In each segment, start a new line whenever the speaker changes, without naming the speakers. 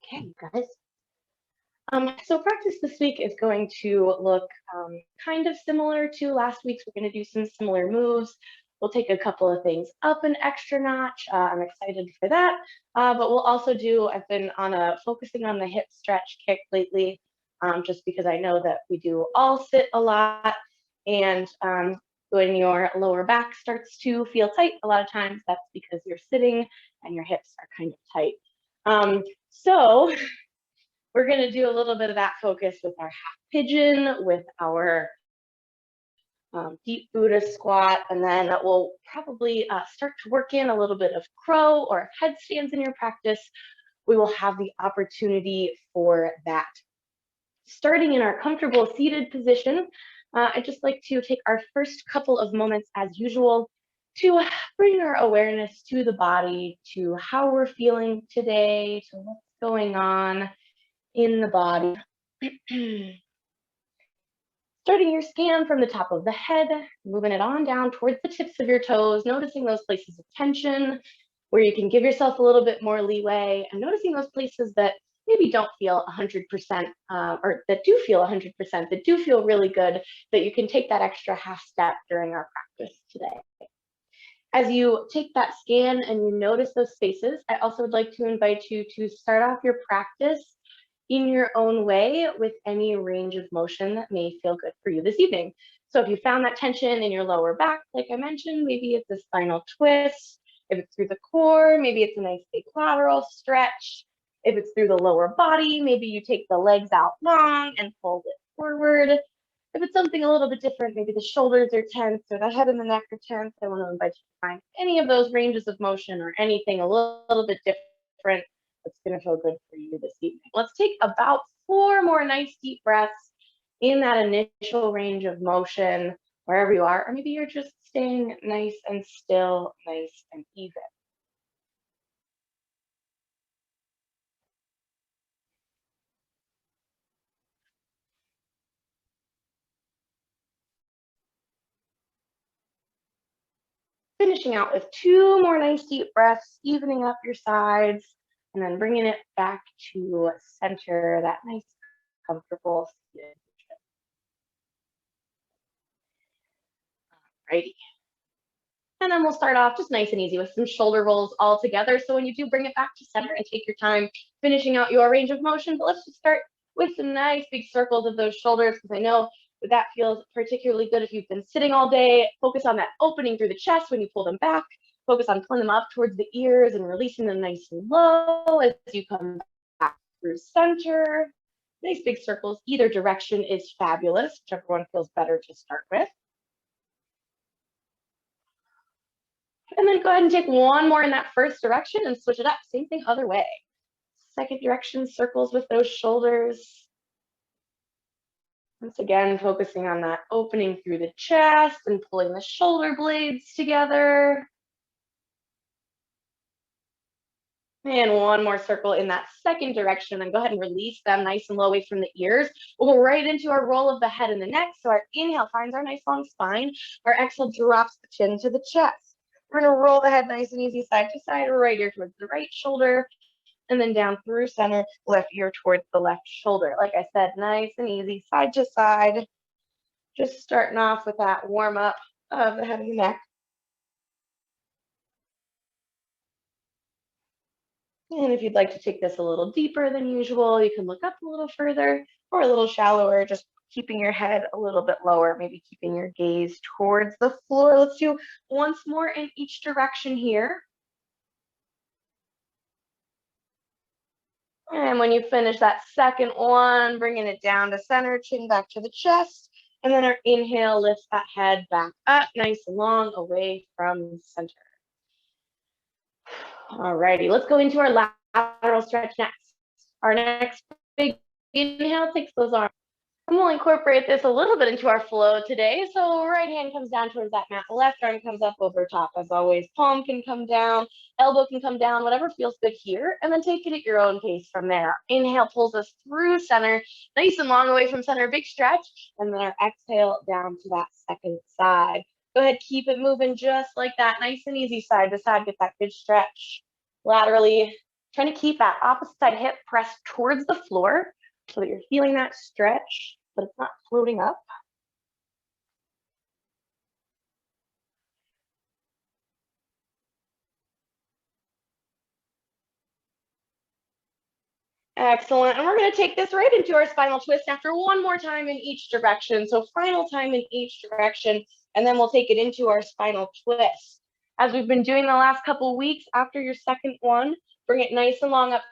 Okay, you guys. So practice this week is going to look kind of similar to last week's. We're going to do some similar moves. We'll take a couple of things up an extra notch. I'm excited for that. But we'll also do, I've been focusing on the hip stretch kick lately, just because I know that we do all sit a lot. And when your lower back starts to feel tight, a lot of times that's because you're sitting and your hips are kind of tight. So we're going to do a little bit of that focus with our half pigeon, with our deep Buddha squat, and then we'll probably start to work in a little bit of crow or headstands in your practice. We will have the opportunity for that. Starting in our comfortable seated position, I'd just like to take our first couple of moments as usual to bring our awareness to the body, to how we're feeling today, to what's going on in the body. Starting your scan from the top of the head, moving it on down towards the tips of your toes, noticing those places of tension where you can give yourself a little bit more leeway, and noticing those places that maybe don't feel 100%, or that do feel 100%, that do feel really good, that you can take that extra half step during our practice today. As you take that scan and you notice those spaces, I also would like to invite you to start off your practice in your own way with any range of motion that may feel good for you this evening. So if you found that tension in your lower back, like I mentioned, maybe it's a spinal twist. If it's through the core, maybe it's a nice big lateral stretch. If it's through the lower body, maybe you take the legs out long and fold it forward. If it's something a little bit different, maybe the shoulders are tense or the head and the neck are tense, I want to invite you to find any of those ranges of motion or anything a little bit different that's going to feel good for you this evening. Let's take about 4 more nice deep breaths in that initial range of motion, wherever you are, or maybe you're just staying nice and still, nice and even. Finishing out with 2 more nice deep breaths, evening up your sides, and then bringing it back to center, that nice, comfortable seated position. Alrighty. And then we'll start off just nice and easy with some shoulder rolls all together. So when you do bring it back to center and take your time finishing out your range of motion, but let's just start with some nice big circles of those shoulders, because I know that feels particularly good if you've been sitting all day. Focus on that opening through the chest when you pull them back. Focus on pulling them up towards the ears and releasing them nice and low as you come back through center. Nice big circles. Either direction is fabulous, whichever one feels better to start with. And then go ahead and take 1 more in that first direction and switch it up. Same thing other way. Second direction, circles with those shoulders. Once again, focusing on that opening through the chest and pulling the shoulder blades together. And 1 more circle in that second direction, and go ahead and release them nice and low away from the ears. We'll go right into our roll of the head and the neck. So our inhale finds our nice long spine. Our exhale drops the chin to the chest. We're going to roll the head nice and easy side to side, right ear towards the right shoulder, and then down through center, left ear towards the left shoulder. Like I said, nice and easy, side to side. Just starting off with that warm up of the head and the neck. And if you'd like to take this a little deeper than usual, you can look up a little further or a little shallower, just keeping your head a little bit lower, maybe keeping your gaze towards the floor. Let's do once more in each direction here. And when you finish that second one, bringing it down to center, chin back to the chest. And then our inhale lifts that head back up, nice and long, away from center. Alrighty, let's go into our lateral stretch next. Our next big inhale takes those arms. And we'll incorporate this a little bit into our flow today. So right hand comes down towards that mat. Left arm comes up over top as always. Palm can come down, elbow can come down, whatever feels good here. And then take it at your own pace from there. Inhale pulls us through center, nice and long away from center, big stretch. And then our exhale down to that second side. Go ahead, keep it moving just like that. Nice and easy side to side. Get that good stretch laterally Trying to keep that opposite side hip pressed towards the floor so that you're feeling that stretch, but it's not floating up. Excellent. And we're going to take this right into our spinal twist after one more time in each direction. So final time in each direction, and then we'll take it into our spinal twist. As we've been doing the last couple of weeks, after your second one, bring it nice and long up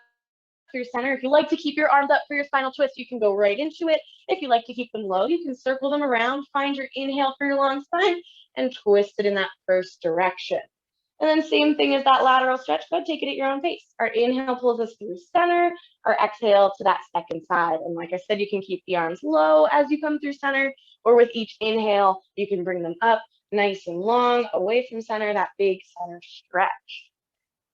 through center. If you like to keep your arms up for your spinal twist, you can go right into it. If you like to keep them low, you can circle them around, find your inhale for your long spine, and twist it in that first direction. And then same thing as that lateral stretch, go take it at your own pace. Our inhale pulls us through center, our exhale to that second side. And like I said, you can keep the arms low as you come through center, or with each inhale, you can bring them up nice and long away from center, that big center stretch.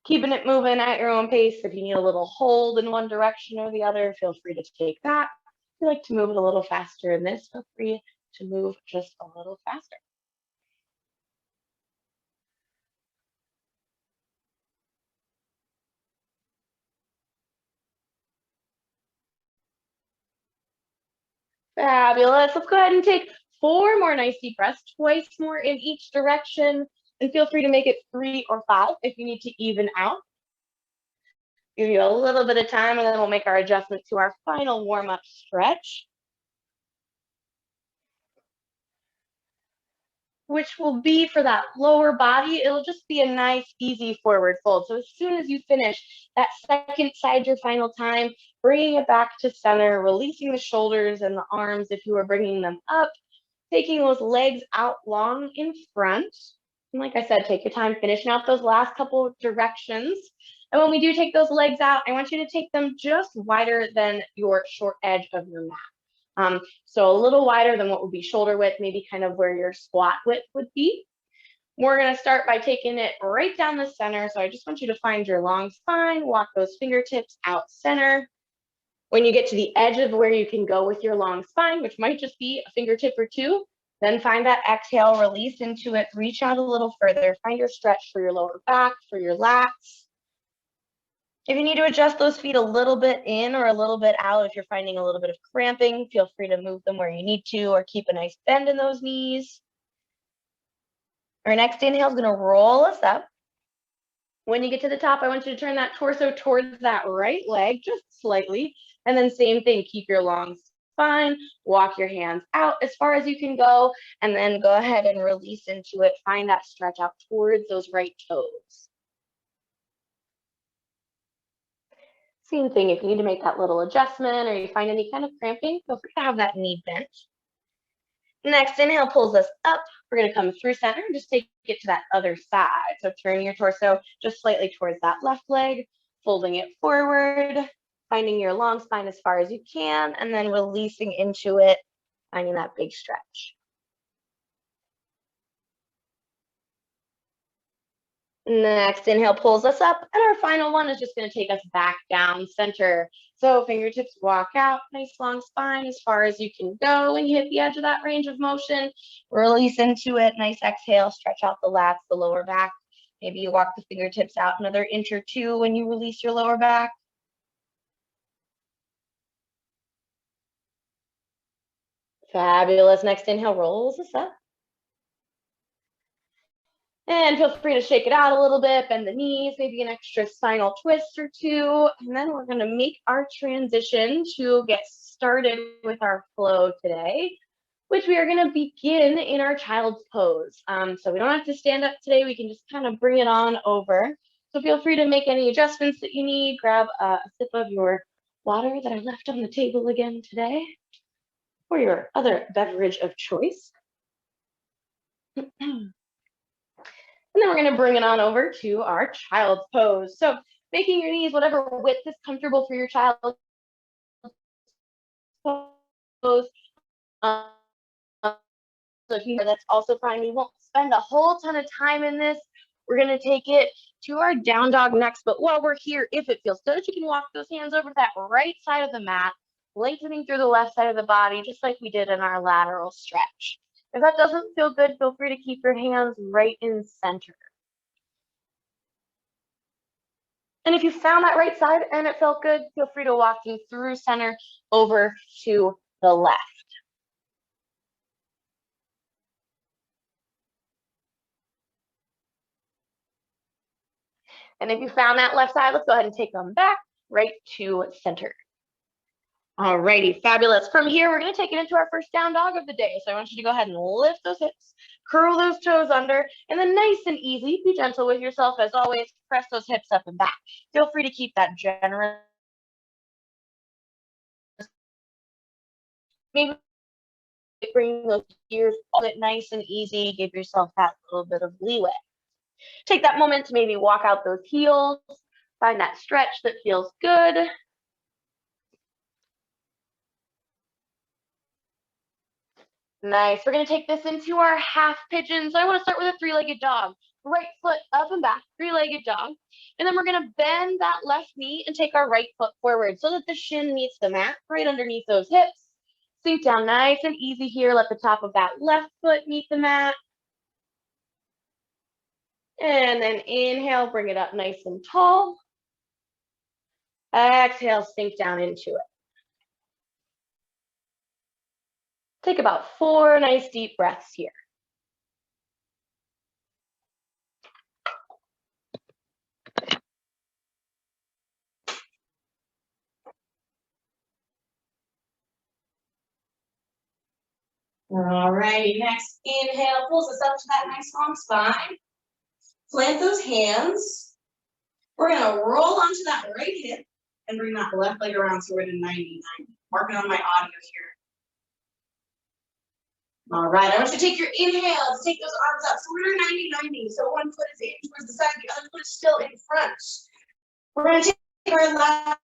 Keeping it moving at your own pace. If you need a little hold in one direction or the other, feel free to take that. If you like to move it a little faster in this, feel free to move just a little faster. Fabulous. Let's go ahead and take 4 more nice deep breaths, twice more in each direction, and feel free to make it 3 or 5 if you need to even out. Give you a little bit of time, and then we'll make our adjustment to our final warm-up stretch, which will be for that lower body. It'll just be a nice, easy forward fold. So as soon as you finish that second side, your final time, bringing it back to center, releasing the shoulders and the arms if you are bringing them up, taking those legs out long in front. And like I said, take your time finishing out those last couple of directions. And when we do take those legs out, I want you to take them just wider than your short edge of your mat. So a little wider than what would be shoulder width, maybe kind of where your squat width would be. We're going to start by taking it right down the center. So I just want you to find your long spine, walk those fingertips out center. When you get to the edge of where you can go with your long spine, which might just be a fingertip or two, then find that exhale, release into it, reach out a little further, find your stretch for your lower back, for your lats. If you need to adjust those feet a little bit in or a little bit out, if you're finding a little bit of cramping, feel free to move them where you need to, or keep a nice bend in those knees. Our next inhale is going to roll us up. When you get to the top, I want you to turn that torso towards that right leg, just slightly. And then same thing, keep your long spine, walk your hands out as far as you can go, and then go ahead and release into it. Find that stretch out towards those right toes. Same thing, if you need to make that little adjustment or you find any kind of cramping, feel free to have that knee bent. Next inhale pulls us up. We're going to come through center and just take it to that other side. So turning your torso just slightly towards that left leg, folding it forward, finding your long spine as far as you can, and then releasing into it, finding that big stretch. Next inhale pulls us up, and our final one is just going to take us back down center. So fingertips walk out, nice long spine as far as you can go. When you hit the edge of that range of motion, release into it, nice exhale, stretch out the lats, the lower back. Maybe you walk the fingertips out another inch or two when you release your lower back. Fabulous. Next inhale rolls us up. And feel free to shake it out a little bit, bend the knees, maybe an extra spinal twist or two. And then we're going to make our transition to get started with our flow today, which we are going to begin in our child's pose. So we don't have to stand up today. We can just kind of bring it on over. So feel free to make any adjustments that you need. Grab a sip of your water that I left on the table again today, or your other beverage of choice. And then we're going to bring it on over to our child's pose. So making your knees whatever width is comfortable for your child's pose. So if you that's also fine. We won't spend a whole ton of time in this. We're going to take it to our down dog next. But while we're here, if it feels good, you can walk those hands over to that right side of the mat, lengthening through the left side of the body, just like we did in our lateral stretch. If that doesn't feel good, feel free to keep your hands right in center. And if you found that right side and it felt good, feel free to walking through center over to the left. And if you found that left side, let's go ahead and take them back right to center. Alrighty, fabulous. From here, we're going to take it into our first down dog of the day. So I want you to go ahead and lift those hips, curl those toes under, and then nice and easy, be gentle with yourself as always, press those hips up and back. Feel free to keep that generous. Maybe bring those ears all it nice and easy, give yourself that little bit of leeway. Take that moment to maybe walk out those heels, find that stretch that feels good. Nice. We're going to take this into our half pigeon. So I want to start with a three-legged dog. Right foot up and back, three-legged dog. And then we're going to bend that left knee and take our right foot forward so that the shin meets the mat right underneath those hips. Sink down nice and easy here. Let the top of that left foot meet the mat. And then inhale, bring it up nice and tall. Exhale, sink down into it. Take about 4 nice deep breaths here. All right, next inhale pulls us up to that nice long spine. Plant those hands. We're gonna roll onto that right hip and bring that left leg around so we're at a 90-90. Marking on my audio here. All right, I want you to take your inhale, take those arms up. So we're at 90-90. So one foot is in towards the side, the other foot is still in front. We're gonna take our left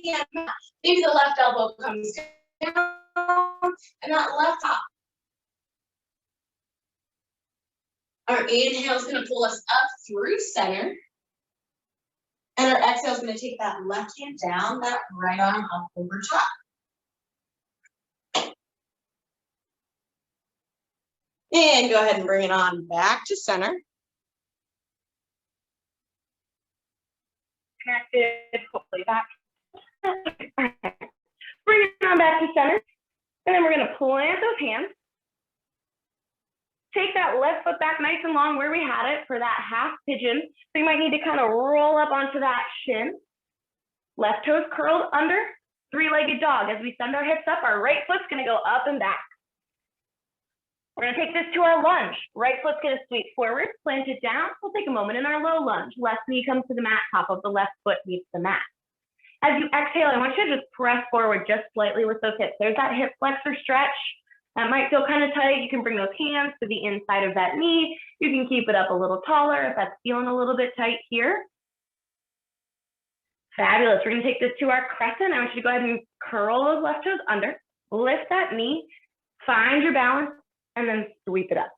hand. Maybe the left elbow comes down and that left top. Our inhale is going to pull us up through center. And our exhale is going to take that left hand down, that right arm up over top. And go ahead and bring it on back to center. Connected, hopefully back. Bring it on back to center. And then we're going to plant those hands. Take that left foot back nice and long where we had it for that half pigeon. So you might need to kind of roll up onto that shin. Left toes curled under, three-legged dog. As we send our hips up, our right foot's going to go up and back. We're going to take this to our lunge. Right foot's going to sweep forward, plant it down. We'll take a moment in our low lunge. Left knee comes to the mat, top of the left foot meets the mat. As you exhale, I want you to just press forward just slightly with those hips. There's that hip flexor stretch. That might feel kind of tight. You can bring those hands to the inside of that knee. You can keep it up a little taller if that's feeling a little bit tight here. Fabulous. We're going to take this to our crescent. I want you to go ahead and curl those left toes under, lift that knee, find your balance, and then sweep it up.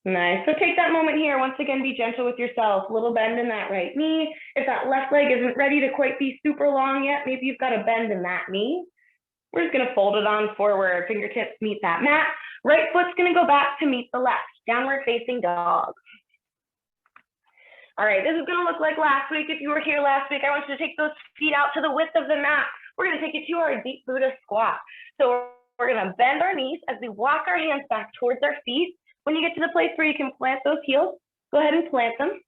Nice. So take that moment here. Once again, be gentle with yourself. Little bend in that right knee. If that left leg isn't ready to quite be super long yet, maybe you've got a bend in that knee. We're just going to fold it on forward. Fingertips meet that mat. Right foot's going to go back to meet the left. Downward facing dog. All right, this is going to look like last week. If you were here last week, I want you to take those feet out to the width of the mat. We're going to take it to our deep Buddha squat. So we're going to bend our knees as we walk our hands back towards our feet. When you get to the place where you can plant those heels, go ahead and plant them.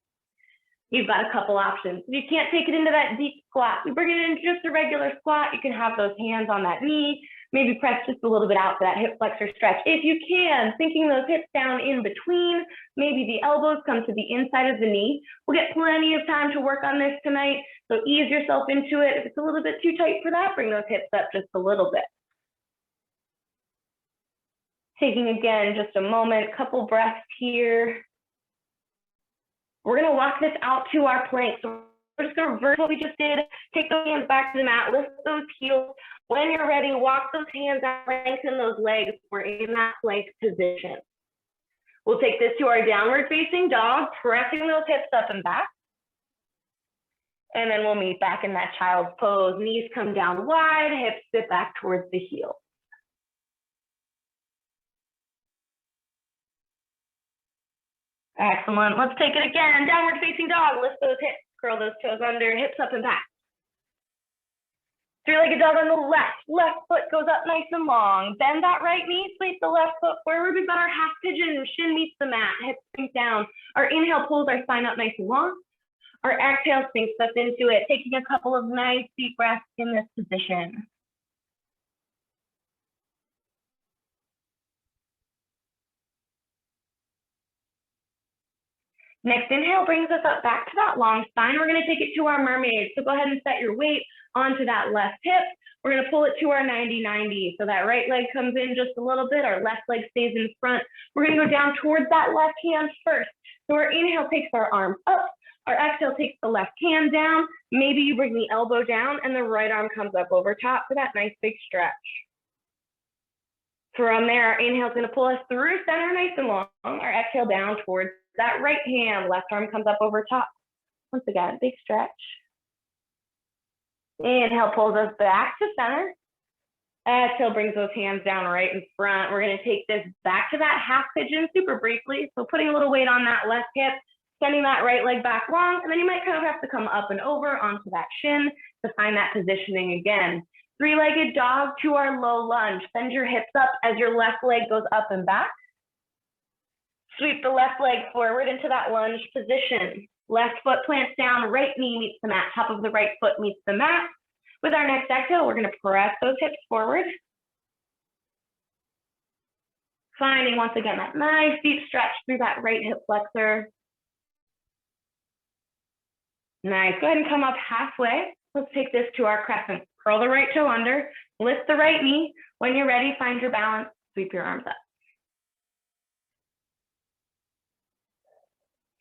You've got a couple options. If you can't take it into that deep squat, you bring it in just a regular squat. You can have those hands on that knee, maybe press just a little bit out for that hip flexor stretch. If you can, sinking those hips down in between, maybe the elbows come to the inside of the knee. We'll get plenty of time to work on this tonight, so ease yourself into it. If it's a little bit too tight for that, bring those hips up just a little bit. Taking again just a moment, couple breaths here. We're going to walk this out to our plank. So we're just going to reverse what we just did. Take those hands back to the mat, lift those heels. When you're ready, walk those hands out, lengthen those legs. We're in that plank position. We'll take this to our downward facing dog, pressing those hips up and back. And then we'll meet back in that child's pose. Knees come down wide, hips sit back towards the heel. Excellent. Let's take it again. Downward facing dog. Lift those hips, curl those toes under, hips up and back. Three-legged dog on the left. Left foot goes up nice and long. Bend that right knee, sweep the left foot forward. We've got our half pigeon. Shin meets the mat, hips sink down. Our inhale pulls our spine up nice and long. Our exhale sinks us into it, taking a couple of nice deep breaths in this position. Next inhale brings us up back to that long spine. We're going to take it to our mermaid. So go ahead and set your weight onto that left hip. We're going to pull it to our 90-90. So that right leg comes in just a little bit. Our left leg stays in front. We're going to go down towards that left hand first. So our inhale takes our arms up. Our exhale takes the left hand down. Maybe you bring the elbow down and the right arm comes up over top for that nice big stretch. From there, our inhale is going to pull us through center nice and long. Our exhale down towards that right hand, left arm comes up over top. Once again, big stretch. Inhale pulls us back to center. Exhale brings those hands down right in front. We're going to take this back to that half pigeon super briefly. So putting a little weight on that left hip, sending that right leg back long, and then you might kind of have to come up and over onto that shin to find that positioning again. Three-legged dog to our low lunge. Send your hips up as your left leg goes up and back. Sweep the left leg forward into that lunge position. Left foot plants down, right knee meets the mat, top of the right foot meets the mat. With our next exhale, we're going to press those hips forward. Finding once again that nice deep stretch through that right hip flexor. Nice, go ahead and come up halfway. Let's take this to our crescent. Curl the right toe under, lift the right knee. When you're ready, find your balance, sweep your arms up.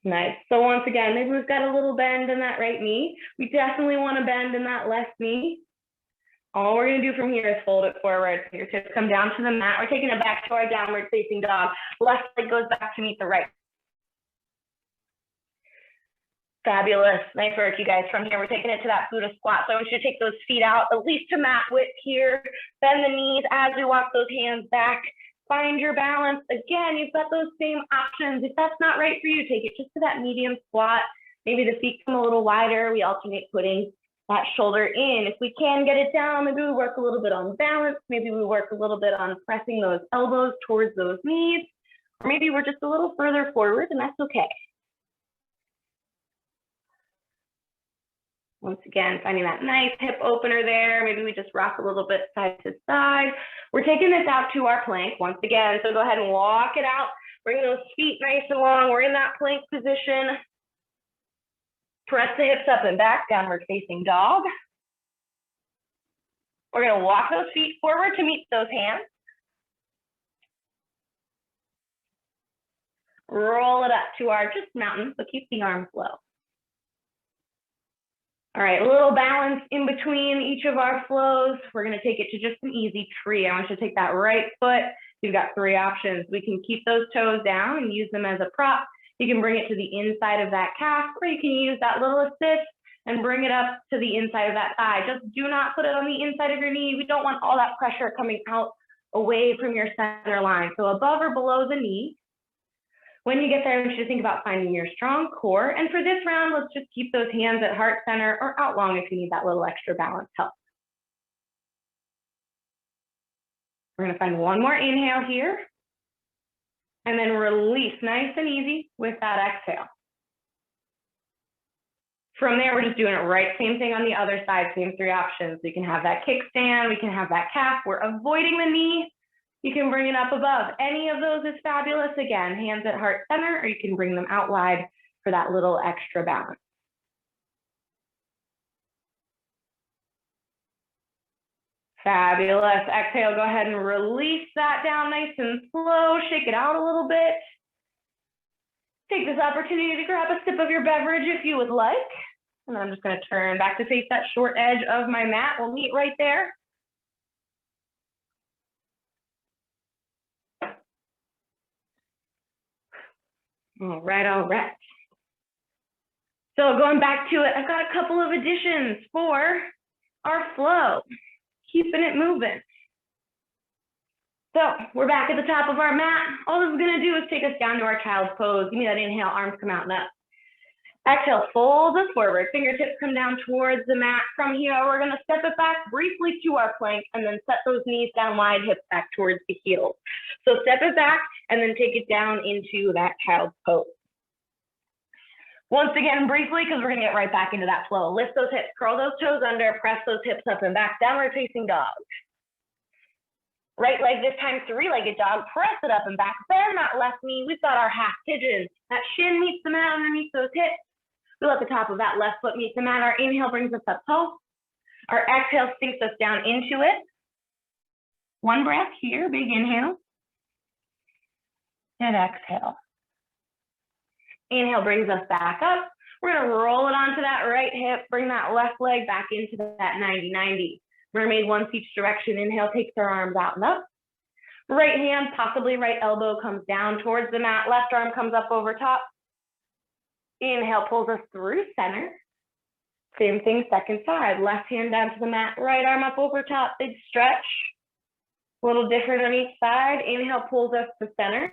Nice. So once again, maybe we've got a little bend in that right knee. We definitely want to bend in that left knee. All we're going to do from here is fold it forward. Fingertips come down to the mat. We're taking it back to our downward facing dog. Left leg goes back to meet the right. Fabulous. Nice work, you guys. From here, we're taking it to that Buddha squat. So I want you to take those feet out, at least to mat width here. Bend the knees as we walk those hands back. Find your balance. Again, you've got those same options. If that's not right for you, take it just to that medium squat. Maybe the feet come a little wider. We alternate putting that shoulder in. If we can get it down, maybe we work a little bit on balance. Maybe we work a little bit on pressing those elbows towards those knees. Or maybe we're just a little further forward, and that's okay. Once again, finding that nice hip opener there. Maybe we just rock a little bit side to side. We're taking this out to our plank once again. So go ahead and walk it out. Bring those feet nice and long. We're in that plank position. Press the hips up and back, downward facing dog. We're going to walk those feet forward to meet those hands. Roll it up to our just mountain, so keep the arms low. All right, a little balance in between each of our flows. We're going to take it to just an easy tree. I want you to take that right foot. You've got three options. We can keep those toes down and use them as a prop. You can bring it to the inside of that calf, or you can use that little assist and bring it up to the inside of that thigh. Just do not put it on the inside of your knee. We don't want all that pressure coming out away from your center line. So above or below the knee. When you get there, I want you to think about finding your strong core. And for this round, let's just keep those hands at heart center or out long if you need that little extra balance help. We're going to find one more inhale here. And then release nice and easy with that exhale. From there, we're just doing it right. Same thing on the other side, same three options. We can have that kickstand, we can have that calf. We're avoiding the knee. You can bring it up above. Any of those is fabulous. Again, hands at heart center, or you can bring them out wide for that little extra balance. Fabulous. Exhale, go ahead and release that down nice and slow. Shake it out a little bit. Take this opportunity to grab a sip of your beverage if you would like. And I'm just going to turn back to face that short edge of my mat. We'll meet right there. All right, all right. So going back to it, I've got a couple of additions for our flow, keeping it moving. So we're back at the top of our mat. All this is gonna do is take us down to our child's pose. Give me that inhale, arms come out and up. Exhale, fold us forward. Fingertips come down towards the mat. From here, we're gonna step it back briefly to our plank and then set those knees down wide, hips back towards the heels. So step it back and then take it down into that child's pose. Once again, briefly, because we're gonna get right back into that flow. Lift those hips, curl those toes under, press those hips up and back, downward facing dog. Right leg this time, three-legged dog, press it up and back, bend that left knee. We've got our half pigeon. That shin meets the mat underneath those hips. We let the top of that left foot meet the mat. Our inhale brings us up tall. Our exhale sinks us down into it. One breath here, big inhale. And exhale. Inhale brings us back up. We're gonna roll it onto that right hip, bring that left leg back into that 90-90. Mermaid once each direction. Inhale, takes our arms out and up. Right hand, possibly right elbow comes down towards the mat. Left arm comes up over top. Inhale, pulls us through center. Same thing, second side. Left hand down to the mat, right arm up over top, big stretch. A little different on each side. Inhale, pulls us to center.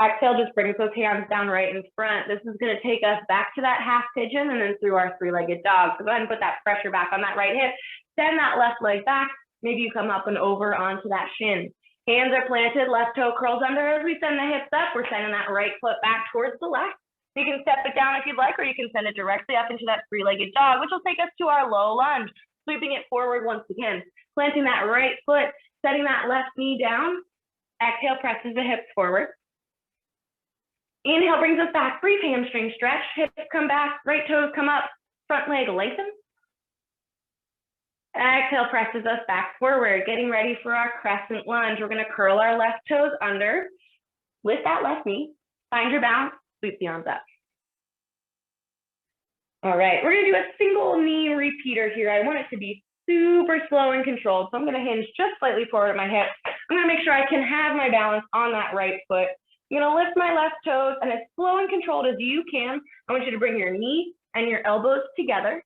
Exhale, just brings those hands down right in front. This is gonna take us back to that half pigeon and then through our three-legged dog. So go ahead and put that pressure back on that right hip. Send that left leg back. Maybe you come up and over onto that shin. Hands are planted, left toe curls under. As we send the hips up, we're sending that right foot back towards the left. You can step it down if you'd like, or you can send it directly up into that three-legged dog, which will take us to our low lunge. Sweeping it forward once again. Planting that right foot, setting that left knee down. Exhale, presses the hips forward. Inhale brings us back, brief hamstring stretch. Hips come back, right toes come up, front leg lengthen. Exhale, presses us back forward, getting ready for our crescent lunge. We're gonna curl our left toes under, lift that left knee, find your balance, sweep the arms up. All right, we're gonna do a single knee repeater here. I want it to be super slow and controlled. So I'm gonna hinge just slightly forward at my hip. I'm gonna make sure I can have my balance on that right foot. I'm gonna lift my left toes and as slow and controlled as you can, I want you to bring your knees and your elbows together.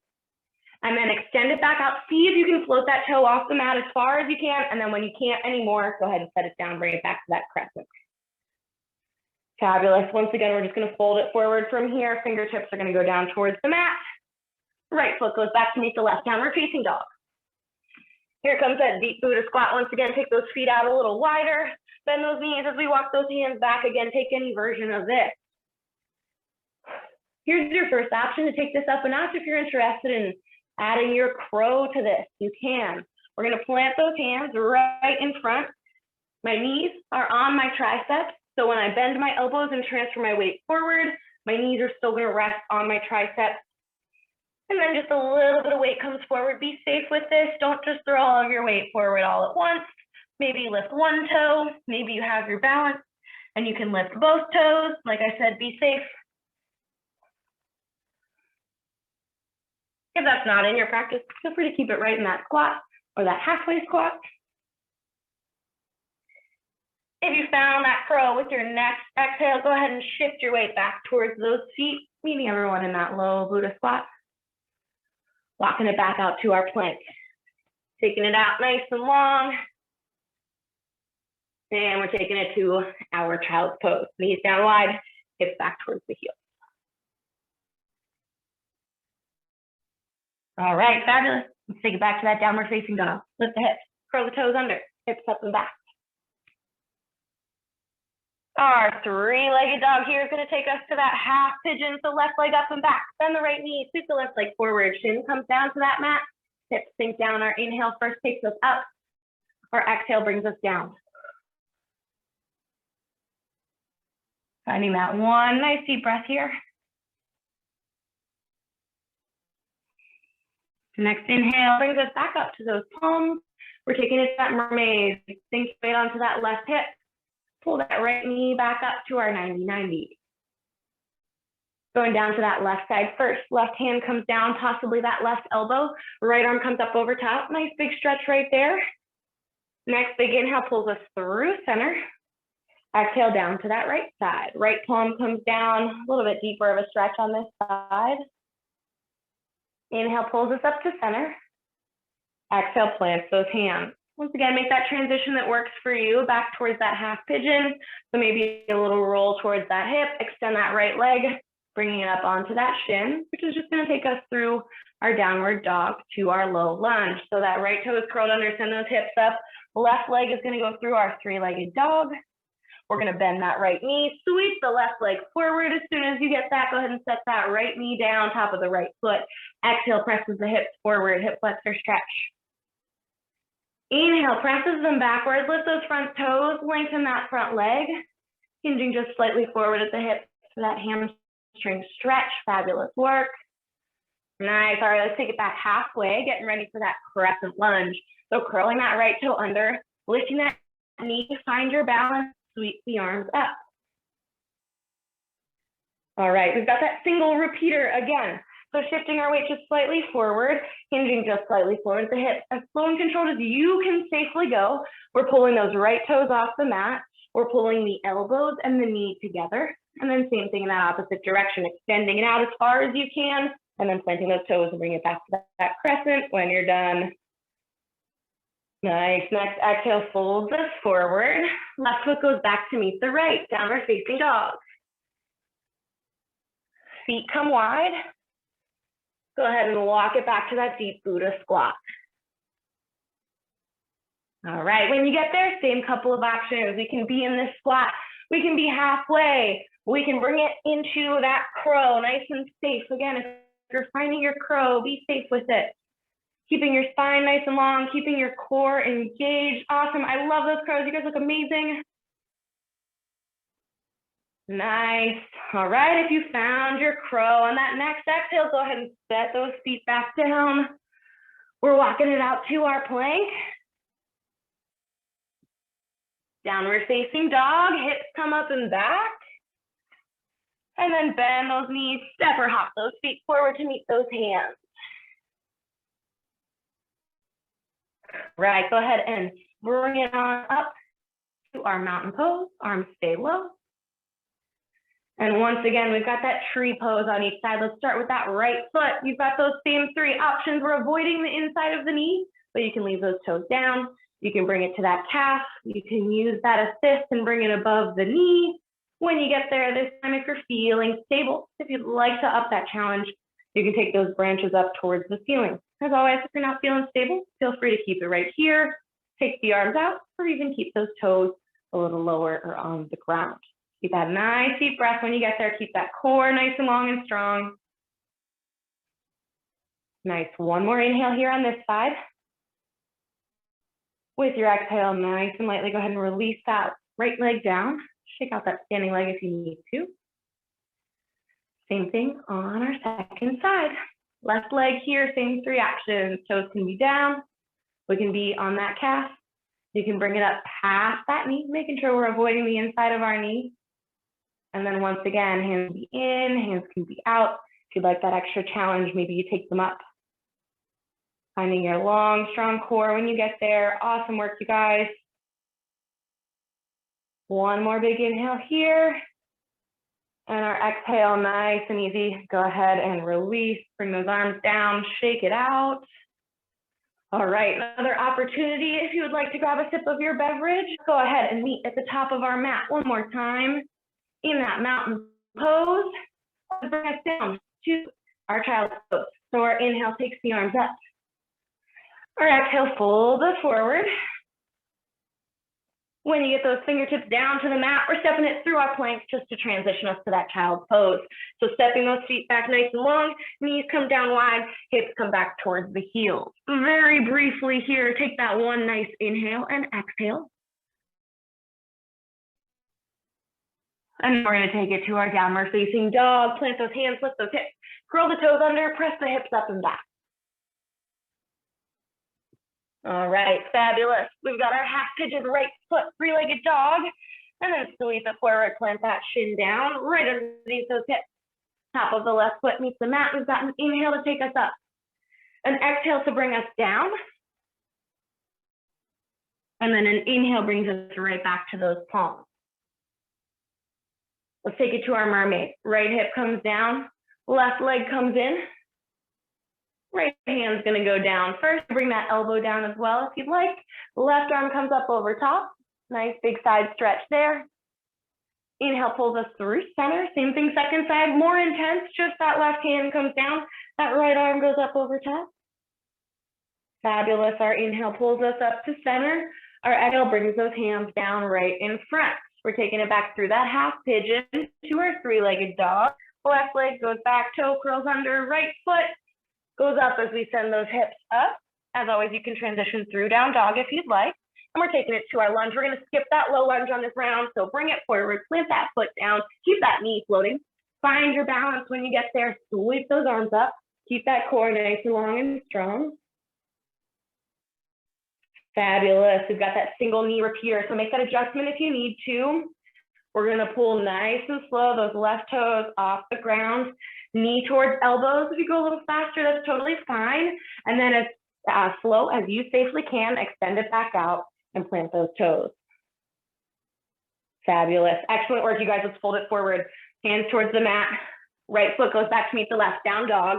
And then extend it back out. See if you can float that toe off the mat as far as you can. And then when you can't anymore, go ahead and set it down, bring it back to that crescent. Fabulous. Once again, we're just gonna fold it forward from here. Fingertips are gonna go down towards the mat. Right foot goes back to meet the left, downward facing dog. Here comes that deep Buddha squat. Once again, take those feet out a little wider. Bend those knees as we walk those hands back. Again, take any version of this. Here's your first option to take this up a notch if you're interested in adding your crow to this, you can. We're gonna plant those hands right in front. My knees are on my triceps. So when I bend my elbows and transfer my weight forward, my knees are still gonna rest on my triceps. And then just a little bit of weight comes forward. Be safe with this. Don't just throw all of your weight forward all at once. Maybe lift one toe. Maybe you have your balance and you can lift both toes. Like I said, be safe. If that's not in your practice, feel free to keep it right in that squat or that halfway squat. If you found that crow with your next exhale, go ahead and shift your weight back towards those feet, meeting everyone in that low Buddha squat. Walking it back out to our plank. Taking it out nice and long. And we're taking it to our child's pose. Knees down wide, hips back towards the heel. All right, fabulous. Let's take it back to that downward facing dog. Lift the hips, curl the toes under, hips up and back. Our three-legged dog here is going to take us to that half pigeon. So left leg up and back, bend the right knee, sweep the left leg forward. Shin comes down to that mat, hips sink down. Our inhale first takes us up. Our exhale brings us down. Finding that one nice deep breath here. Next inhale brings us back up to those palms. We're taking it to that mermaid. Sink right onto that left hip. Pull that right knee back up to our 90-90. Going down to that left side first. Left hand comes down, possibly that left elbow. Right arm comes up over top. Nice big stretch right there. Next big inhale pulls us through center. Exhale down to that right side. Right palm comes down, a little bit deeper of a stretch on this side. Inhale pulls us up to center. Exhale plants those hands. Once again, make that transition that works for you back towards that half pigeon. So maybe a little roll towards that hip, extend that right leg, bringing it up onto that shin, which is just going to take us through our downward dog to our low lunge. So that right toe is curled under, send those hips up. Left leg is going to go through our three-legged dog. We're going to bend that right knee, sweep the left leg forward. As soon as you get that, go ahead and set that right knee down, top of the right foot. Exhale, presses the hips forward, hip flexor stretch. Inhale, presses them backwards, lift those front toes, lengthen that front leg, hinging just slightly forward at the hips for that hamstring stretch. Fabulous work. Nice. All right, let's take it back halfway, getting ready for that crescent lunge. So curling that right toe under, lifting that knee to find your balance, sweep the arms up. All right, we've got that single repeater again. So shifting our weight just slightly forward, hinging just slightly forward at the hips. As slow and controlled as you can safely go, we're pulling those right toes off the mat. We're pulling the elbows and the knee together. And then same thing in that opposite direction, extending it out as far as you can, and then planting those toes and bring it back to that crescent when you're done. Nice. Next, exhale, fold this forward. Left foot goes back to meet the right, downward facing dog. Feet come wide. Go ahead and walk it back to that deep Buddha squat. All right, when you get there, same couple of options. We can be in this squat. We can be halfway. We can bring it into that crow, nice and safe. Again, if you're finding your crow, be safe with it. Keeping your spine nice and long, keeping your core engaged. Awesome, I love those crows. You guys look amazing. Nice. All right, if you found your crow on that next exhale, go ahead and set those feet back down. We're walking it out to our plank. Downward facing dog, hips come up and back. And then bend those knees, step or hop those feet forward to meet those hands. Right, go ahead and bring it on up to our mountain pose. Arms stay low. And once again, we've got that tree pose on each side. Let's start with that right foot. You've got those same three options. We're avoiding the inside of the knee, but you can leave those toes down. You can bring it to that calf. You can use that assist and bring it above the knee. When you get there, this time if you're feeling stable, if you'd like to up that challenge, you can take those branches up towards the ceiling. As always, if you're not feeling stable, feel free to keep it right here. Take the arms out, or even keep those toes a little lower or on the ground. Keep that nice deep breath when you get there. Keep that core nice and long and strong. Nice. One more inhale here on this side. With your exhale, nice and lightly, go ahead and release that right leg down. Shake out that standing leg if you need to. Same thing on our second side. Left leg here, same three options. Toes can be down. We can be on that calf. You can bring it up past that knee, making sure we're avoiding the inside of our knee. And then once again, hands can be in, hands can be out. If you'd like that extra challenge, maybe you take them up. Finding your long, strong core when you get there. Awesome work, you guys. One more big inhale here. And our exhale, nice and easy. Go ahead and release. Bring those arms down, shake it out. All right, another opportunity. If you would like to grab a sip of your beverage, go ahead and meet at the top of our mat one more time in that mountain pose. Bring us down to our child's pose. So our inhale takes the arms up. Our exhale, fold it forward. When you get those fingertips down to the mat, we're stepping it through our plank just to transition us to that child's pose. So stepping those feet back nice and long, knees come down wide, hips come back towards the heels. Very briefly here, take that one nice inhale and exhale. And we're gonna take it to our downward facing dog. Plant those hands, lift those hips, curl the toes under, press the hips up and back. All right, fabulous. We've got our half pigeon right foot, three-legged dog, and then sweep it forward, plant that shin down, right underneath those hips. Top of the left foot meets the mat. We've got an inhale to take us up, an exhale to bring us down, and then an inhale brings us right back to those palms. Let's take it to our mermaid. Right hip comes down, left leg comes in. Right hand's gonna go down first. Bring that elbow down as well if you'd like. Left arm comes up over top. Nice big side stretch there. Inhale pulls us through center. Same thing second side, more intense. Just that left hand comes down. That right arm goes up over top. Fabulous. Our inhale pulls us up to center. Our exhale brings those hands down right in front. We're taking it back through that half pigeon to our three-legged dog. Left leg goes back, toe curls under, right foot goes up as we send those hips up. As always, you can transition through down dog if you'd like. And we're taking it to our lunge. We're gonna skip that low lunge on this round. So bring it forward, plant that foot down, keep that knee floating. Find your balance when you get there, sweep those arms up. Keep that core nice and long and strong. Fabulous. We've got that single knee repeater, so make that adjustment if you need to. We're gonna pull nice and slow those left toes off the ground, knee towards elbows. If you go a little faster, that's totally fine. And then as slow as you safely can, extend it back out and plant those toes. Fabulous. Excellent work, you guys. Let's fold it forward. Hands towards the mat. Right foot goes back to meet the left, down dog.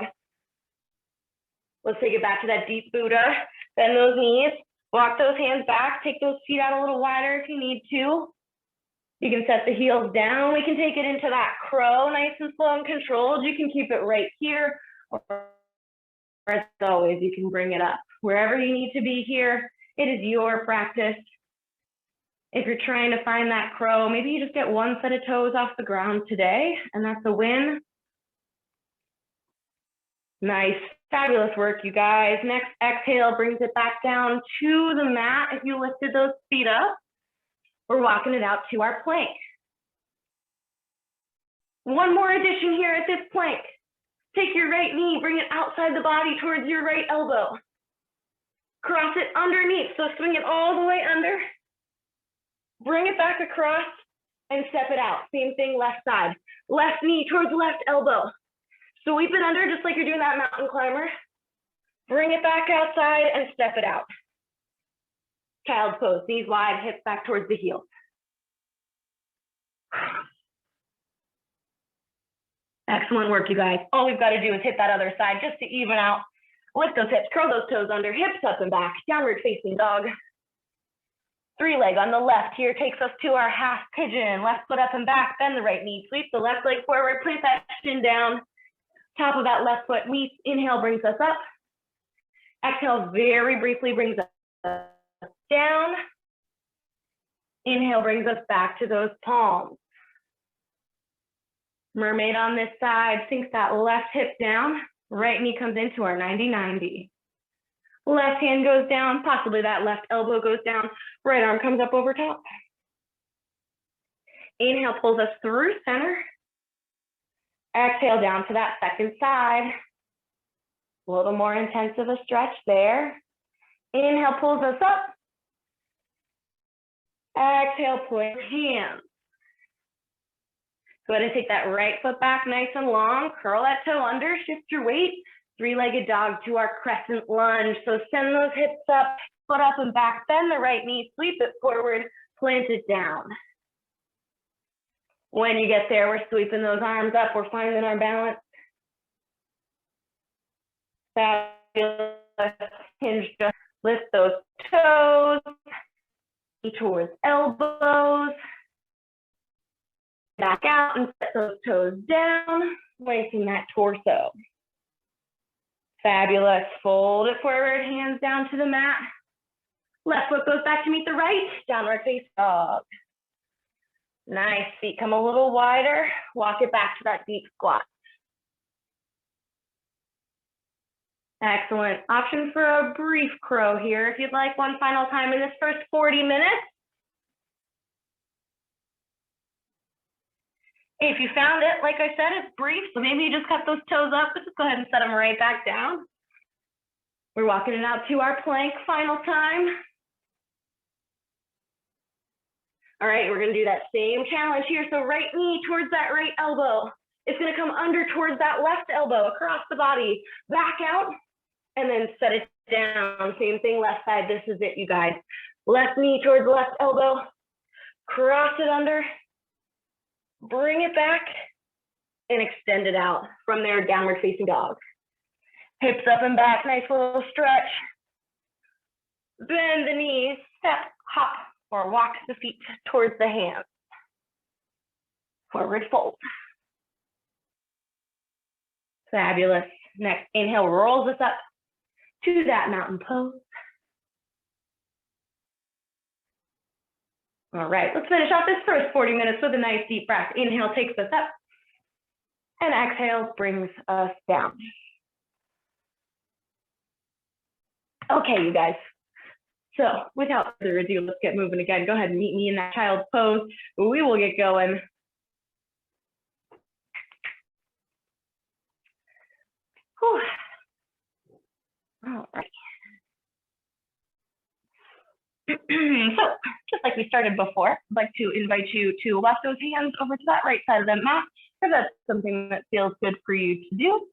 Let's take it back to that deep Buddha. Bend those knees. Walk those hands back, take those feet out a little wider if you need to. You can set the heels down. We can take it into that crow, nice and slow and controlled. You can keep it right here, or as always, you can bring it up. Wherever you need to be here, it is your practice. If you're trying to find that crow, maybe you just get one set of toes off the ground today, and that's a win. Nice. Fabulous work, you guys. Next exhale brings it back down to the mat. If you lifted those feet up, we're walking it out to our plank. One more addition here at this plank. Take your right knee, bring it outside the body towards your right elbow. Cross it underneath, so swing it all the way under. Bring it back across and step it out. Same thing, left side. Left knee towards left elbow. Sweep it under just like you're doing that mountain climber. Bring it back outside and step it out. Child's pose, knees wide, hips back towards the heels. Excellent work, you guys. All we've got to do is hit that other side just to even out. Lift those hips, curl those toes under, hips up and back, downward facing dog. Three leg on the left here takes us to our half pigeon. Left foot up and back, bend the right knee, sweep the left leg forward, plant that shin down. Top of that left foot meets. Inhale brings us up. Exhale very briefly brings us down. Inhale brings us back to those palms. Mermaid on this side, sinks that left hip down. Right knee comes into our 90-90. Left hand goes down, possibly that left elbow goes down. Right arm comes up over top. Inhale pulls us through center. Exhale down to that second side. A little more intense of a stretch there. Inhale pulls us up. Exhale, point hands. Go ahead and take that right foot back nice and long. Curl that toe under, shift your weight. Three-legged dog to our crescent lunge. So send those hips up, foot up and back, bend the right knee, sweep it forward, plant it down. When you get there, we're sweeping those arms up. We're finding our balance. Fabulous. Hinge, just lift those toes towards elbows. Back out and set those toes down, lengthen that torso. Fabulous. Fold it forward, hands down to the mat. Left foot goes back to meet the right, downward face dog. Nice, feet come a little wider, walk it back to that deep squat. Excellent. Option for a brief crow here if you'd like one final time in this first 40 minutes. If you found it, like I said, it's brief, so maybe you just cut those toes up, but just go ahead and set them right back down. We're walking it out to our plank final time. All right, we're gonna do that same challenge here. So right knee towards that right elbow. It's gonna come under towards that left elbow, across the body, back out, and then set it down. Same thing, left side, this is it, you guys. Left knee towards left elbow, cross it under, bring it back, and extend it out. From there, downward facing dog. Hips up and back, nice little stretch. Bend the knees, step, hop, or walk the feet towards the hands. Forward fold. Fabulous. Next inhale rolls us up to that mountain pose. All right, let's finish off this first 40 minutes with a nice deep breath. Inhale takes us up, and exhale brings us down. Okay, you guys. So without further ado, let's get moving again. Go ahead and meet me in that child's pose. We will get going. Whew. All right. So just like we started before, I'd like to invite you to walk those hands over to that right side of the mat, if that's something that feels good for you to do.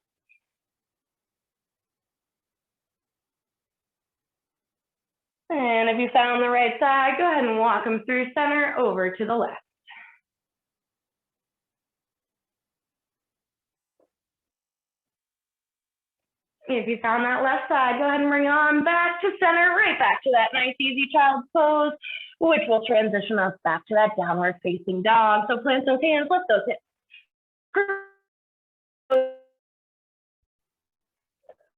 And if you found the right side, go ahead and walk them through center over to the left. If you found that left side, go ahead and bring on back to center, right back to that nice easy child's pose, which will transition us back to that downward facing dog. So plant those hands, lift those hips.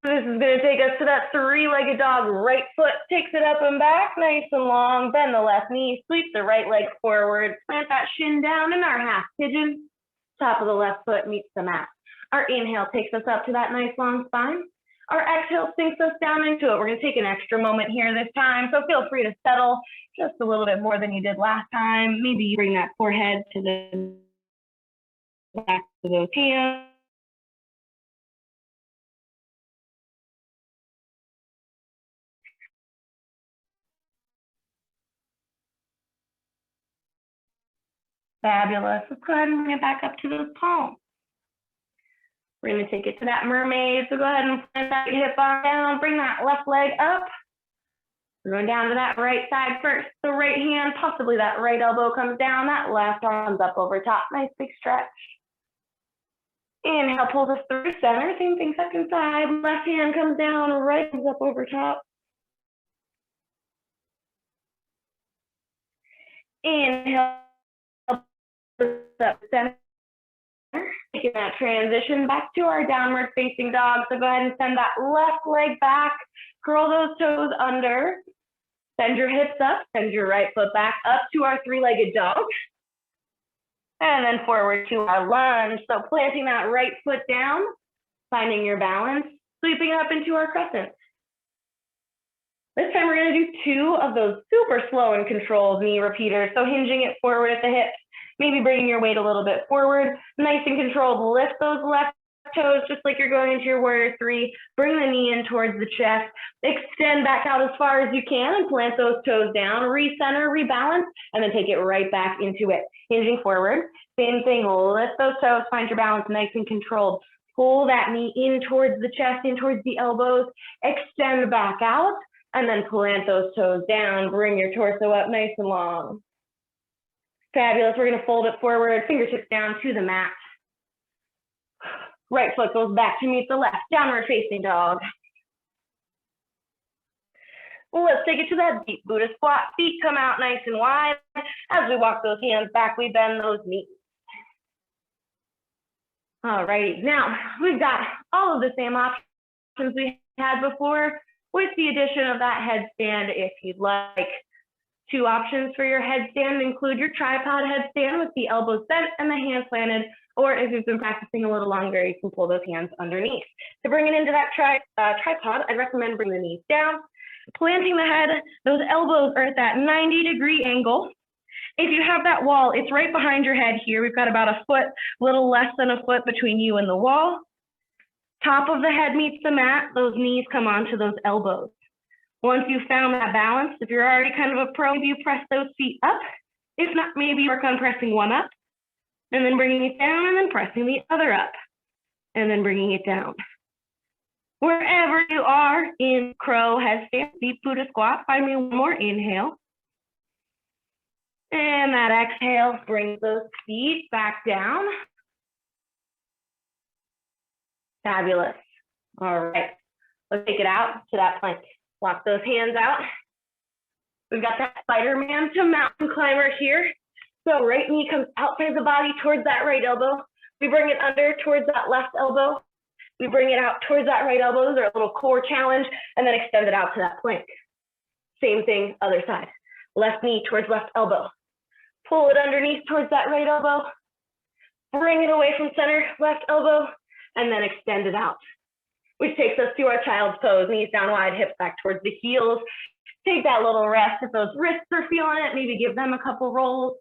This is going to take us to that three-legged dog. Right foot takes it up and back, nice and long. Bend the left knee, sweep the right leg forward, plant that shin down in our half pigeon. Top of the left foot meets the mat. Our inhale takes us up to that nice long spine. Our exhale sinks us down into it. We're going to take an extra moment here this time, so feel free to settle just a little bit more than you did last time. Maybe you bring that forehead to the back of those hands. Fabulous. Let's go ahead and bring it back up to those palms. We're going to take it to that mermaid. So go ahead and plant that hip on down. Bring that left leg up. We're going down to that right side first. The right hand, possibly that right elbow comes down. That left arm comes up over top. Nice big stretch. Inhale, pulls us through center. Same thing, second side. Left hand comes down. Right comes up over top. Inhale, up center. Taking that transition back to our downward facing dog. So go ahead and send that left leg back, curl those toes under, send your hips up, send your right foot back up to our three-legged dog, and then forward to our lunge. So planting that right foot down, finding your balance, sweeping up into our crescent. This time we're going to do two of those super slow and controlled knee repeaters. So hinging it forward at the hips. Maybe bringing your weight a little bit forward, nice and controlled. Lift those left toes just like you're going into your warrior three. Bring the knee in towards the chest. Extend back out as far as you can and plant those toes down. Recenter, rebalance, and then take it right back into it. Hinging forward. Same thing, lift those toes, find your balance nice and controlled. Pull that knee in towards the chest, in towards the elbows. Extend back out, and then plant those toes down. Bring your torso up nice and long. Fabulous. We're going to fold it forward, fingertips down to the mat. Right foot goes back to meet the left, downward facing dog. Let's take it to that deep Buddha squat. Feet come out nice and wide. As we walk those hands back, we bend those knees. All righty. Now, we've got all of the same options we had before with the addition of that headstand if you'd like. Two options for your headstand include your tripod headstand with the elbows bent and the hands planted, or if you've been practicing a little longer, you can pull those hands underneath. To bring it into that tripod, I'd recommend bringing the knees down, planting the head. Those elbows are at that 90-degree angle. If you have that wall, it's right behind your head here. We've got about a foot, little less than a foot between you and the wall. Top of the head meets the mat. Those knees come onto those elbows. Once you've found that balance, if you're already kind of a pro, maybe you press those feet up. If not, maybe work on pressing one up, and then bringing it down, and then pressing the other up, and then bringing it down. Wherever you are in Crow, Headstand, Deep Buddha Squat, find me one more inhale. And that exhale brings those feet back down. Fabulous. All right. Let's take it out to that plank. Walk those hands out. We've got that Spiderman to mountain climber here. So right knee comes outside the body towards that right elbow. We bring it under towards that left elbow. We bring it out towards that right elbow. Those are a little core challenge, and then extend it out to that plank. Same thing, other side. Left knee towards left elbow. Pull it underneath towards that right elbow. Bring it away from center, left elbow, and then extend it out, which takes us to our child's pose. Knees down wide, hips back towards the heels. Take that little rest. If those wrists are feeling it, maybe give them a couple rolls.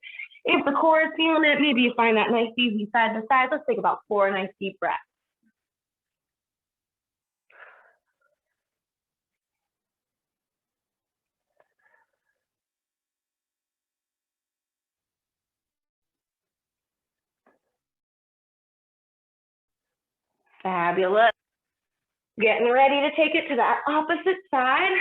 If the core is feeling it, maybe you find that nice easy side to side. Let's take about 4 nice deep breaths. Fabulous. Getting ready to take it to that opposite side.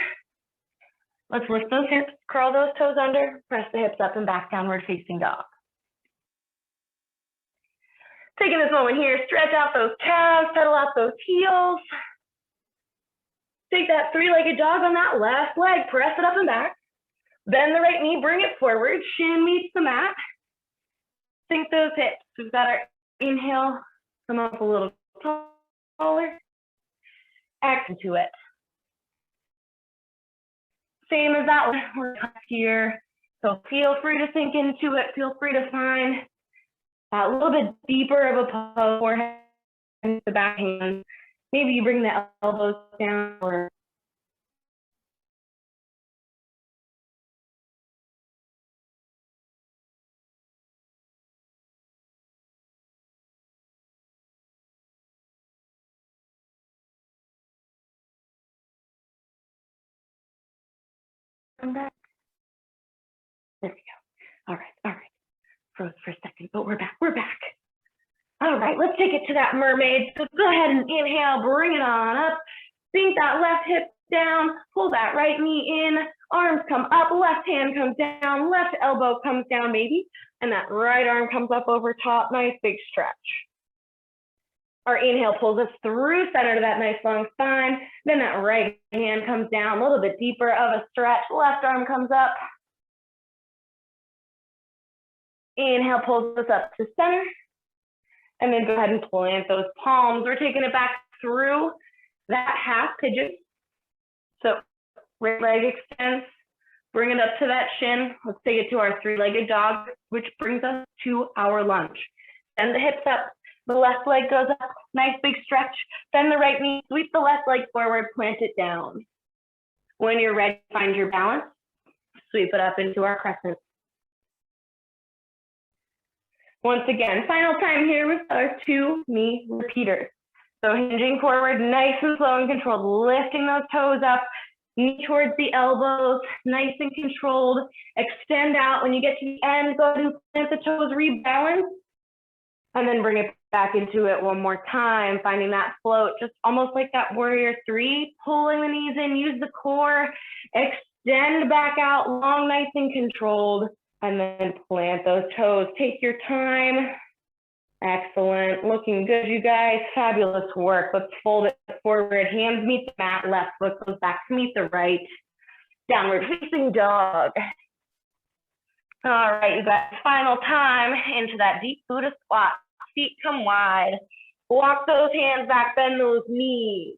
Let's lift those hips, curl those toes under, press the hips up and back, downward facing dog. Taking this moment here, stretch out those calves, pedal out those heels. Take that 3-legged dog on that left leg, press it up and back. Bend the right knee, bring it forward, shin meets the mat. Sink those hips. We've got our inhale, come up a little taller. Act into it. Same as that one, we're here. So feel free to sink into it. Feel free to find a little bit deeper of a pose, forehead and the back hands. Maybe you bring the elbows down or come back. There we go. All right. Froze for a second, but we're back. All right, let's take it to that mermaid. So go ahead and inhale, bring it on up. Sink that left hip down, pull that right knee in, arms come up, left hand comes down, left elbow comes down maybe, and that right arm comes up over top, nice big stretch. Our inhale pulls us through center to that nice long spine, then that right hand comes down, a little bit deeper of a stretch, left arm comes up. Inhale pulls us up to center. And then go ahead and plant those palms. We're taking it back through that half pigeon. So right leg extends, bring it up to that shin. Let's take it to our 3-legged dog, which brings us to our lunge. Bend the hips up, the left leg goes up, nice big stretch. Bend the right knee, sweep the left leg forward, plant it down. When you're ready, find your balance, sweep it up into our crescent. Once again, final time here with our 2 knee repeaters. So hinging forward, nice and slow and controlled, lifting those toes up, knee towards the elbows, nice and controlled. Extend out. When you get to the end, go ahead and plant the toes, rebalance, and then bring it back into it one more time, finding that float, just almost like that warrior 3, pulling the knees in, use the core, extend back out, long, nice and controlled. And then plant those toes. Take your time. Excellent. Looking good, you guys. Fabulous work. Let's fold it forward. Hands meet the mat. Left foot goes back to meet the right. Downward facing dog. All right, you guys. Final time into that deep Buddha squat. Feet come wide. Walk those hands back. Bend those knees.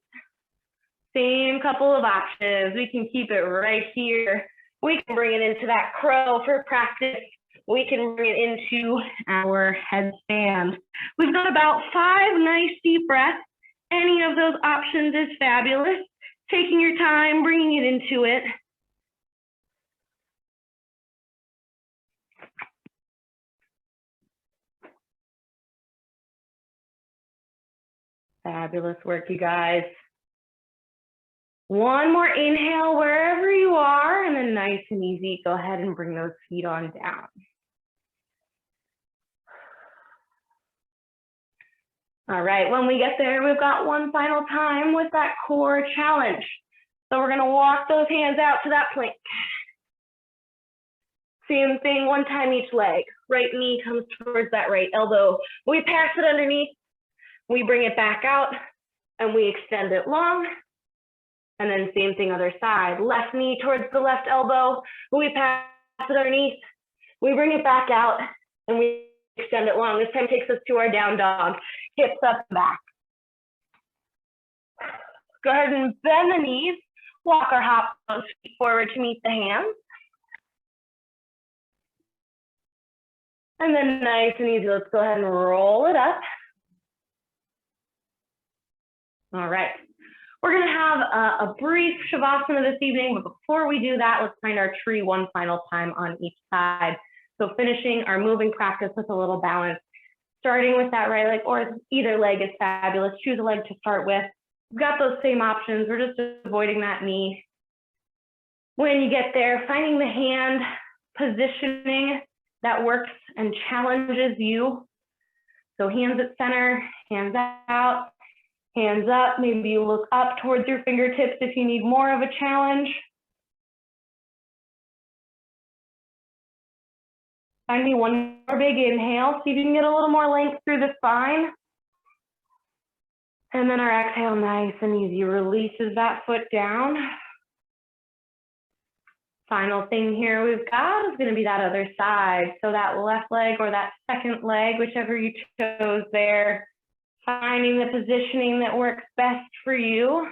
Same couple of options. We can keep it right here. We can bring it into that crow for practice. We can bring it into our headstand. We've got about 5 nice deep breaths. Any of those options is fabulous. Taking your time, bringing it into it. Fabulous work, you guys. One more inhale wherever you are, and then nice and easy, go ahead and bring those feet on down. All right, when we get there, we've got one final time with that core challenge. So we're gonna walk those hands out to that plank. Same thing, one time each leg. Right knee comes towards that right elbow. We pass it underneath, we bring it back out, and we extend it long. And then same thing other side. Left knee towards the left elbow. We pass it underneath. We bring it back out and we extend it long. This time takes us to our down dog. Hips up and back. Go ahead and bend the knees. Walk or hop those feet forward to meet the hands. And then nice and easy, let's go ahead and roll it up. All right. We're going to have a brief Shavasana this evening, but before we do that, let's find our tree one final time on each side. So finishing our moving practice with a little balance, starting with that right leg, or either leg is fabulous. Choose a leg to start with. We've got those same options. We're just avoiding that knee. When you get there, finding the hand positioning that works and challenges you. So hands at center, hands out. Hands up, maybe you look up towards your fingertips if you need more of a challenge. Find me one more big inhale. See if you can get a little more length through the spine. And then our exhale, nice and easy, releases that foot down. Final thing here we've got is going to be that other side. So that left leg or that second leg, whichever you chose there. Finding the positioning that works best for you,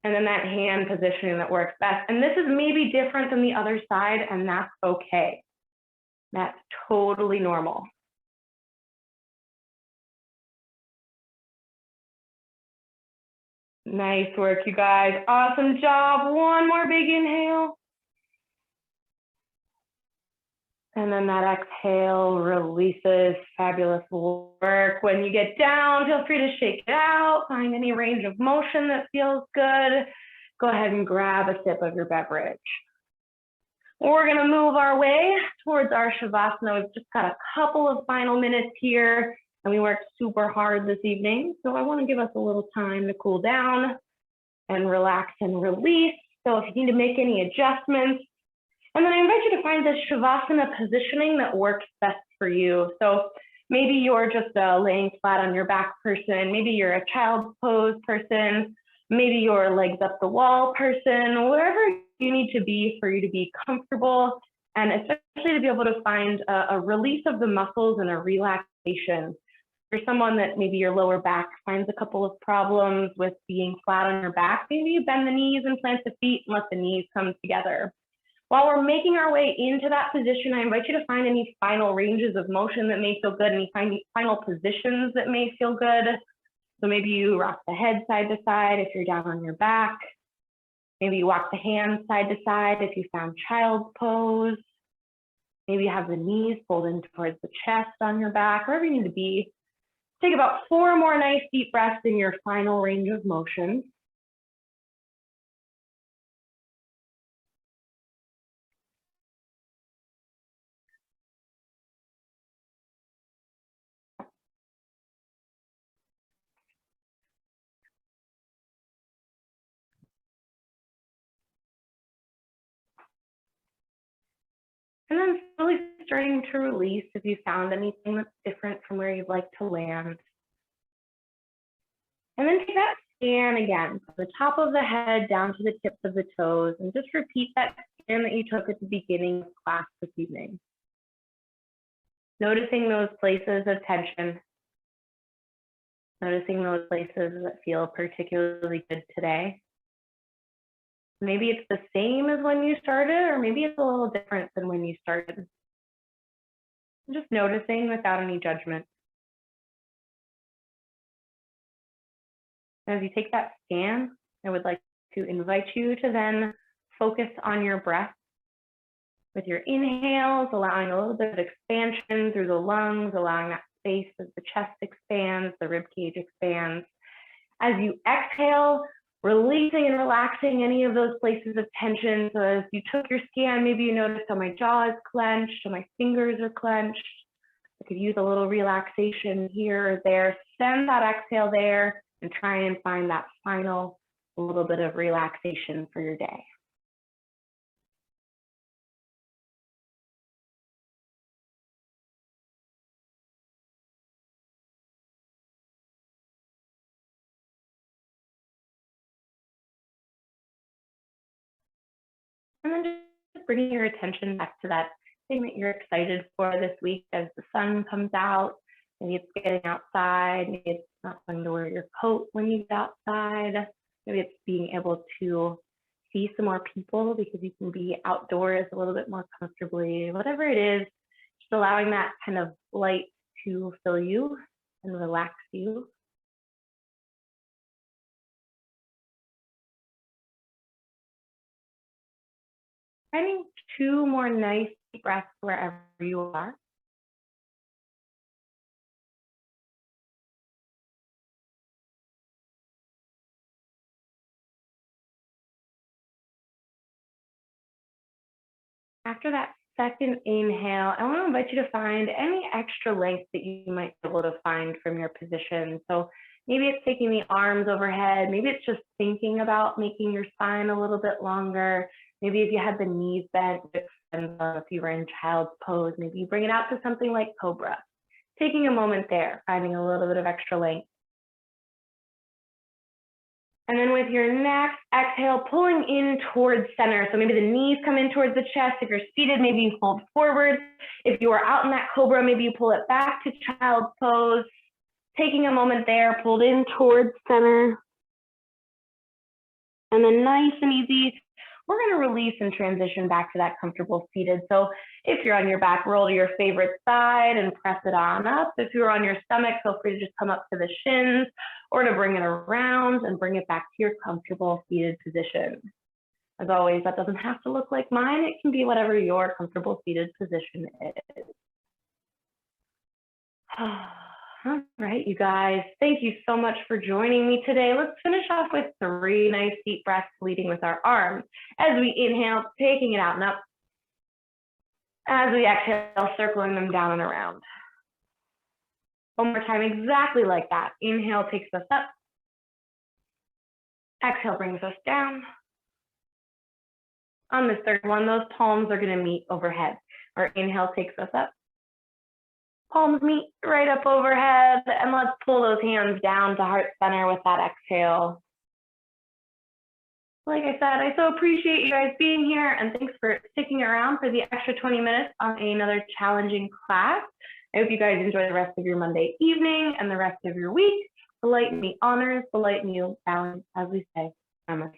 and then that hand positioning that works best. And this is maybe different than the other side, and that's okay. That's totally normal. Nice work, you guys. Awesome job. One more big inhale. And then that exhale releases. Fabulous work. When you get down, feel free to shake it out. Find any range of motion that feels good. Go ahead and grab a sip of your beverage. We're going to move our way towards our Shavasana. We've just got a couple of final minutes here, and we worked super hard this evening. So I want to give us a little time to cool down and relax and release. So if you need to make any adjustments, and then I invite you to find this Shavasana positioning that works best for you. So maybe you're just a laying flat on your back person. Maybe you're a child's pose person. Maybe you're legs up the wall person, wherever you need to be for you to be comfortable, and especially to be able to find a release of the muscles and a relaxation. For someone that maybe your lower back finds a couple of problems with being flat on your back, maybe you bend the knees and plant the feet and let the knees come together. While we're making our way into that position, I invite you to find any final ranges of motion that may feel good, any final positions that may feel good. So maybe you rock the head side to side if you're down on your back. Maybe you walk the hands side to side if you found child's pose. Maybe you have the knees pulled in towards the chest on your back, wherever you need to be. Take about 4 more nice deep breaths in your final range of motion. And then slowly starting to release if you found anything that's different from where you'd like to land. And then take that scan again, from the top of the head down to the tips of the toes, and just repeat that scan that you took at the beginning of class this evening. Noticing those places of tension. Noticing those places that feel particularly good today. Maybe it's the same as when you started, or maybe it's a little different than when you started. Just noticing without any judgment. As you take that scan, I would like to invite you to then focus on your breath. With your inhales, allowing a little bit of expansion through the lungs, allowing that space as the chest expands, the rib cage expands. As you exhale, releasing and relaxing any of those places of tension. So as you took your scan, maybe you noticed how my jaw is clenched, or my fingers are clenched. I could use a little relaxation here or there. Send that exhale there and try and find that final little bit of relaxation for your day. And then just bringing your attention back to that thing that you're excited for this week as the sun comes out. Maybe it's getting outside. Maybe it's not having to wear your coat when you get outside. Maybe it's being able to see some more people because you can be outdoors a little bit more comfortably. Whatever it is, just allowing that kind of light to fill you and relax you. Finding 2 more nice deep breaths wherever you are. After that second inhale, I want to invite you to find any extra length that you might be able to find from your position. So maybe it's taking the arms overhead. Maybe it's just thinking about making your spine a little bit longer. Maybe if you had the knees bent, if you were in child's pose, maybe you bring it out to something like cobra. Taking a moment there, finding a little bit of extra length. And then with your next exhale, pulling in towards center. So maybe the knees come in towards the chest. If you're seated, maybe you fold forward. If you are out in that cobra, maybe you pull it back to child's pose. Taking a moment there, pulled in towards center. And then nice and easy, we're going to release and transition back to that comfortable seated. So if you're on your back, roll to your favorite side and press it on up. If you're on your stomach, feel free to just come up to the shins or to bring it around and bring it back to your comfortable seated position. As always, that doesn't have to look like mine. It can be whatever your comfortable seated position is. All right, you guys, thank you so much for joining me today. Let's finish off with 3 nice deep breaths leading with our arms. As we inhale, taking it out and up. As we exhale, circling them down and around. One more time, exactly like that. Inhale takes us up. Exhale brings us down. On this third one, those palms are going to meet overhead. Our inhale takes us up. Palms meet right up overhead, and let's pull those hands down to heart center with that exhale. Like I said, I so appreciate you guys being here, and thanks for sticking around for the extra 20 minutes on another challenging class. I hope you guys enjoy the rest of your Monday evening and the rest of your week. The light in the honors, the light in you balance, as we say. Namaste.